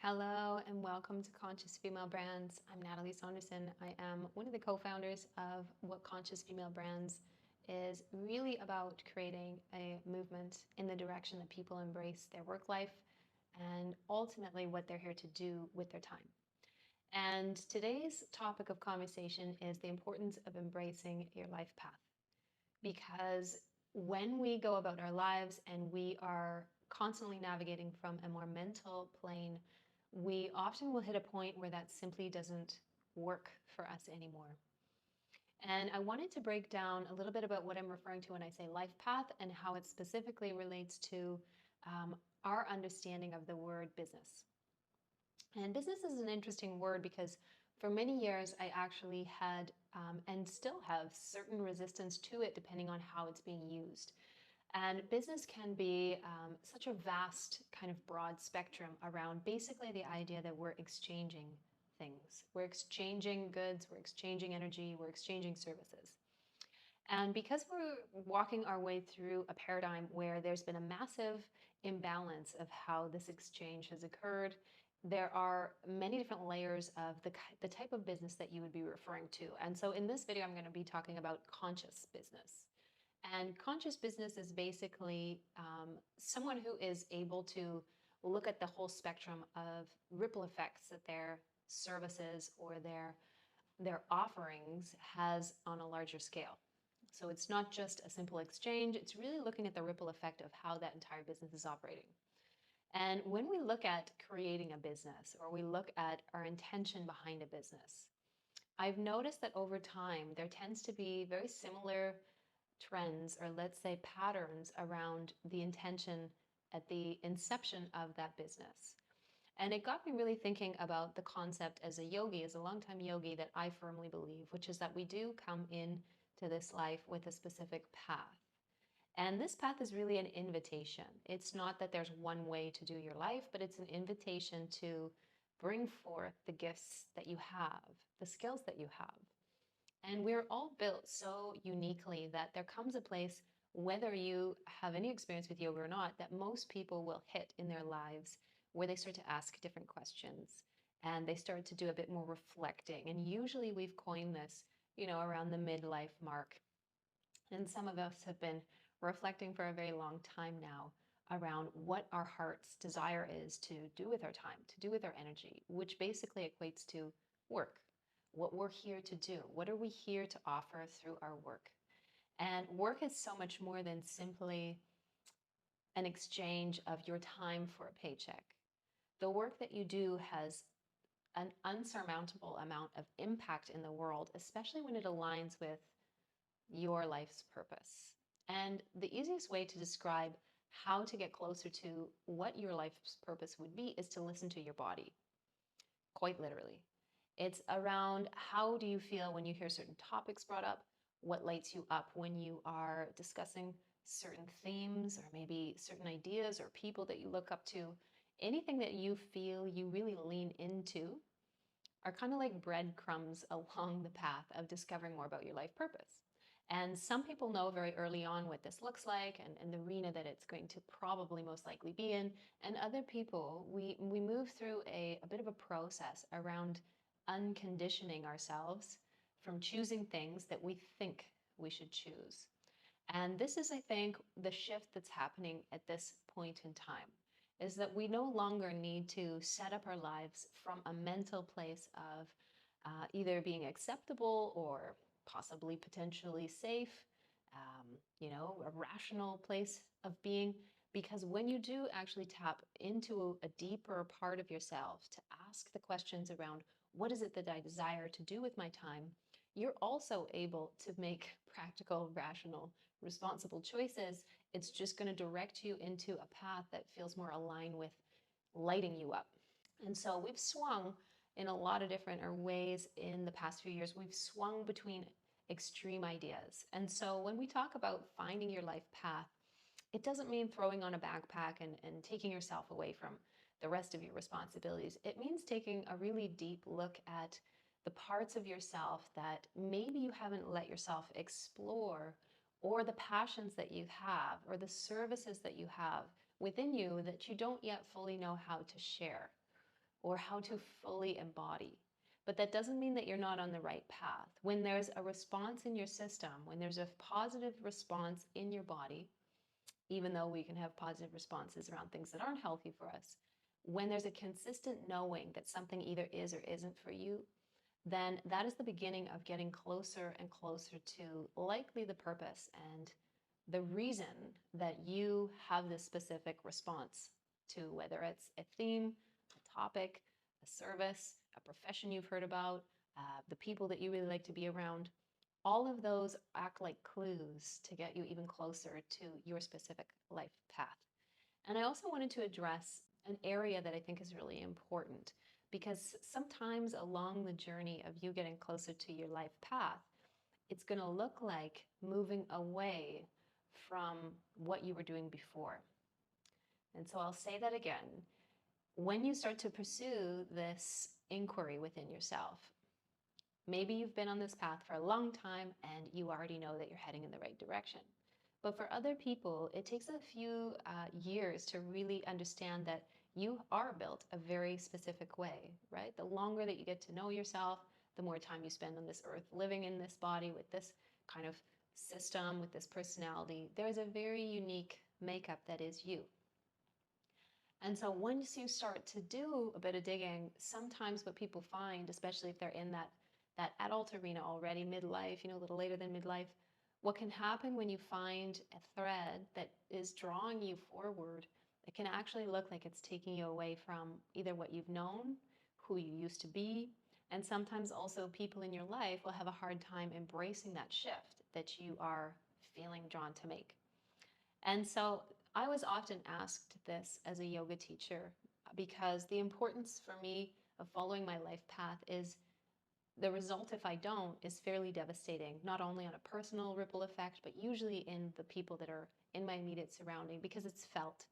Hello and welcome to Conscious Female Brands. I'm Nathalie Saunderson. I am one of the co-founders of what Conscious Female Brands is really about creating a movement in the direction that people embrace their work life and ultimately what they're here to do with their time. And today's topic of conversation is the importance of embracing your life path. Because when we go about our lives and we are constantly navigating from a more mental plane, we often will hit a point where that simply doesn't work for us anymore. And I wanted to break down a little bit about what I'm referring to when I say life path and how it specifically relates to our understanding of the word business. And business is an interesting word because for many years I actually had and still have certain resistance to it depending on how it's being used. And business can be such a vast kind of broad spectrum around basically the idea that we're exchanging things. We're exchanging goods, we're exchanging energy, we're exchanging services. And because we're walking our way through a paradigm where there's been a massive imbalance of how this exchange has occurred, there are many different layers of the type of business that you would be referring to. And so in this video, I'm going to be talking about conscious business. And conscious business is basically someone who is able to look at the whole spectrum of ripple effects that their services or their offerings has on a larger scale. So it's not just a simple exchange, it's really looking at the ripple effect of how that entire business is operating. And when we look at creating a business or we look at our intention behind a business, I've noticed that over time there tends to be very similar trends, or let's say patterns, around the intention at the inception of that business. And it got me really thinking about the concept as a yogi, as a longtime yogi, that I firmly believe, which is that we do come in to this life with a specific path. And this path is really an invitation. It's not that there's one way to do your life, but it's an invitation to bring forth the gifts that you have, the skills that you have. And we're all built so uniquely that there comes a place, whether you have any experience with yoga or not, that most people will hit in their lives where they start to ask different questions and they start to do a bit more reflecting. And usually we've coined this, around the midlife mark. And some of us have been reflecting for a very long time now around what our heart's desire is to do with our time, to do with our energy, which basically equates to work. What we're here to do. What are we here to offer through our work? And work is so much more than simply an exchange of your time for a paycheck. The work that you do has an unsurmountable amount of impact in the world, especially when it aligns with your life's purpose. And the easiest way to describe how to get closer to what your life's purpose would be is to listen to your body, quite literally. It's around how do you feel when you hear certain topics brought up, what lights you up when you are discussing certain themes or maybe certain ideas or people that you look up to. Anything that you feel you really lean into are kind of like breadcrumbs along the path of discovering more about your life purpose. And some people know very early on what this looks like and the arena that it's going to probably most likely be in. And other people, we move through a bit of a process around unconditioning ourselves from choosing things that we think we should choose. And this is, I think, the shift that's happening at this point in time, is that we no longer need to set up our lives from a mental place of either being acceptable or possibly potentially safe, a rational place of being. Because when you do actually tap into a deeper part of yourself to ask the questions around what is it that I desire to do with my time, you're also able to make practical, rational, responsible choices. It's just going to direct you into a path that feels more aligned with lighting you up. And so we've swung in a lot of different ways in the past few years. We've swung between extreme ideas. And so when we talk about finding your life path, it doesn't mean throwing on a backpack and taking yourself away from the rest of your responsibilities. It means taking a really deep look at the parts of yourself that maybe you haven't let yourself explore, or the passions that you have, or the services that you have within you that you don't yet fully know how to share. or how to fully embody. But that doesn't mean that you're not on the right path. When there's a response in your system, when there's a positive response in your body, even though we can have positive responses around things that aren't healthy for us, when there's a consistent knowing that something either is or isn't for you, then that is the beginning of getting closer and closer to likely the purpose and the reason that you have this specific response to, whether it's a theme, a topic, a service, a profession you've heard about, the people that you really like to be around. All of those act like clues to get you even closer to your specific life path. And I also wanted to address an area that I think is really important, because sometimes along the journey of you getting closer to your life path, it's going to look like moving away from what you were doing before. And so I'll say that again. When you start to pursue this inquiry within yourself, maybe you've been on this path for a long time and you already know that you're heading in the right direction. But for other people, it takes a few years to really understand that you are built a very specific way, right? The longer that you get to know yourself, the more time you spend on this earth living in this body with this kind of system, with this personality, there's a very unique makeup that is you. And so once you start to do a bit of digging, sometimes what people find, especially if they're in that adult arena already, midlife, a little later than midlife, what can happen when you find a thread that is drawing you forward, it can actually look like it's taking you away from either what you've known, who you used to be, and sometimes also people in your life will have a hard time embracing that shift that you are feeling drawn to make. And so I was often asked this as a yoga teacher, because the importance for me of following my life path is the result, if I don't, is fairly devastating, not only on a personal ripple effect, but usually in the people that are in my immediate surrounding, because it's felt.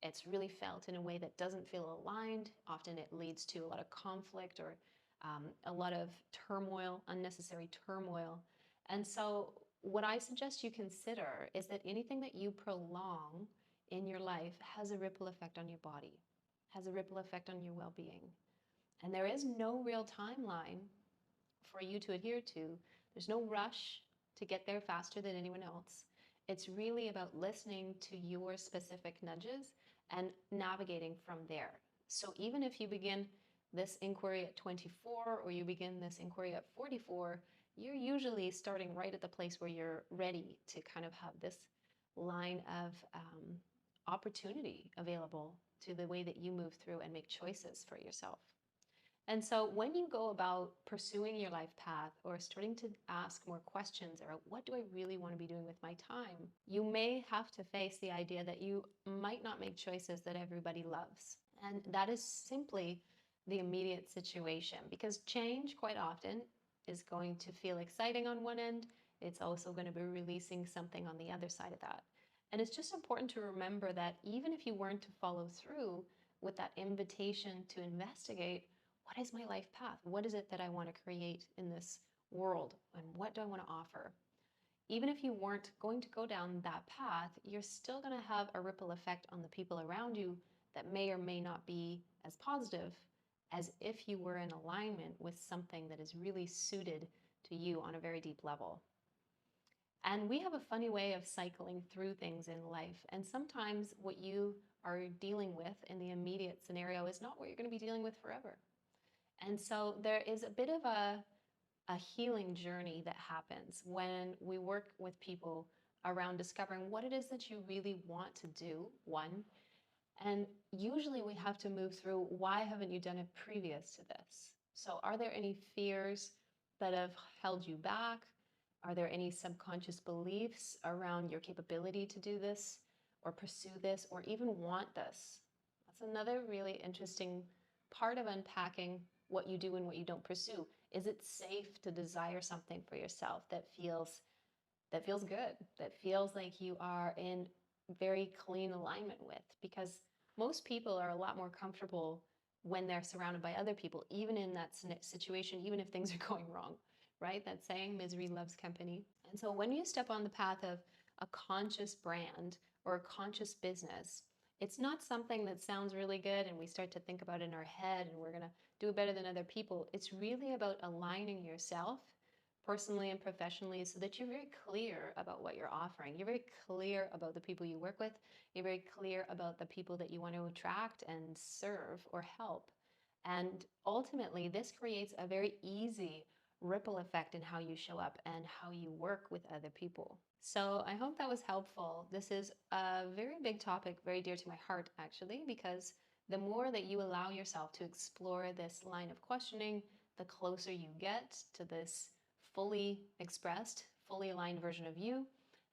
It's really felt in a way that doesn't feel aligned. Often it leads to a lot of conflict or a lot of turmoil, unnecessary turmoil. And so what I suggest you consider is that anything that you prolong in your life has a ripple effect on your body, has a ripple effect on your well-being. And there is no real timeline for you to adhere to. There's no rush to get there faster than anyone else. It's really about listening to your specific nudges and navigating from there. So even if you begin this inquiry at 24 or you begin this inquiry at 44, you're usually starting right at the place where you're ready to kind of have this line of opportunity available to the way that you move through and make choices for yourself. And so when you go about pursuing your life path or starting to ask more questions about what do I really want to be doing with my time, you may have to face the idea that you might not make choices that everybody loves. And that is simply the immediate situation, because change quite often is going to feel exciting on one end. It's also going to be releasing something on the other side of that. And it's just important to remember that even if you weren't to follow through with that invitation to investigate, what is my life path? What is it that I want to create in this world? And what do I want to offer? Even if you weren't going to go down that path, you're still going to have a ripple effect on the people around you that may or may not be as positive as if you were in alignment with something that is really suited to you on a very deep level. And we have a funny way of cycling through things in life. And sometimes what you are dealing with in the immediate scenario is not what you're going to be dealing with forever. And so there is a bit of a healing journey that happens when we work with people around discovering what it is that you really want to do, one. And usually we have to move through, why haven't you done it previous to this? So are there any fears that have held you back? Are there any subconscious beliefs around your capability to do this or pursue this or even want this? That's another really interesting part of unpacking what you do and what you don't pursue. Is it safe to desire something for yourself that feels good, that feels like you are in very clean alignment with? Because most people are a lot more comfortable when they're surrounded by other people, even in that situation, even if things are going wrong, right? That saying, misery loves company. And so when you step on the path of a conscious brand or a conscious business, It's not something that sounds really good and we start to think about in our head and we're going to do it better than other people. It's really about aligning yourself personally and professionally so that you're very clear about what you're offering. You're very clear about the people you work with. You're very clear about the people that you want to attract and serve or help. And ultimately, this creates a very easy ripple effect in how you show up and how you work with other people. So I hope that was helpful. This is a very big topic, very dear to my heart, actually, because the more that you allow yourself to explore this line of questioning, the closer you get to this fully expressed, fully aligned version of you.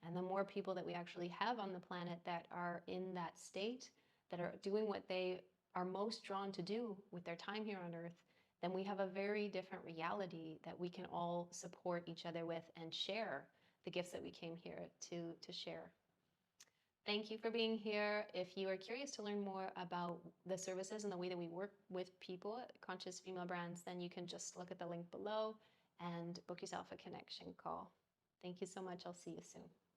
And the more people that we actually have on the planet that are in that state, that are doing what they are most drawn to do with their time here on Earth, then we have a very different reality that we can all support each other with and share the gifts that we came here to share. Thank you for being here. If you are curious to learn more about the services and the way that we work with people at Conscious Female Brands, then you can just look at the link below and book yourself a connection call. Thank you so much. I'll see you soon.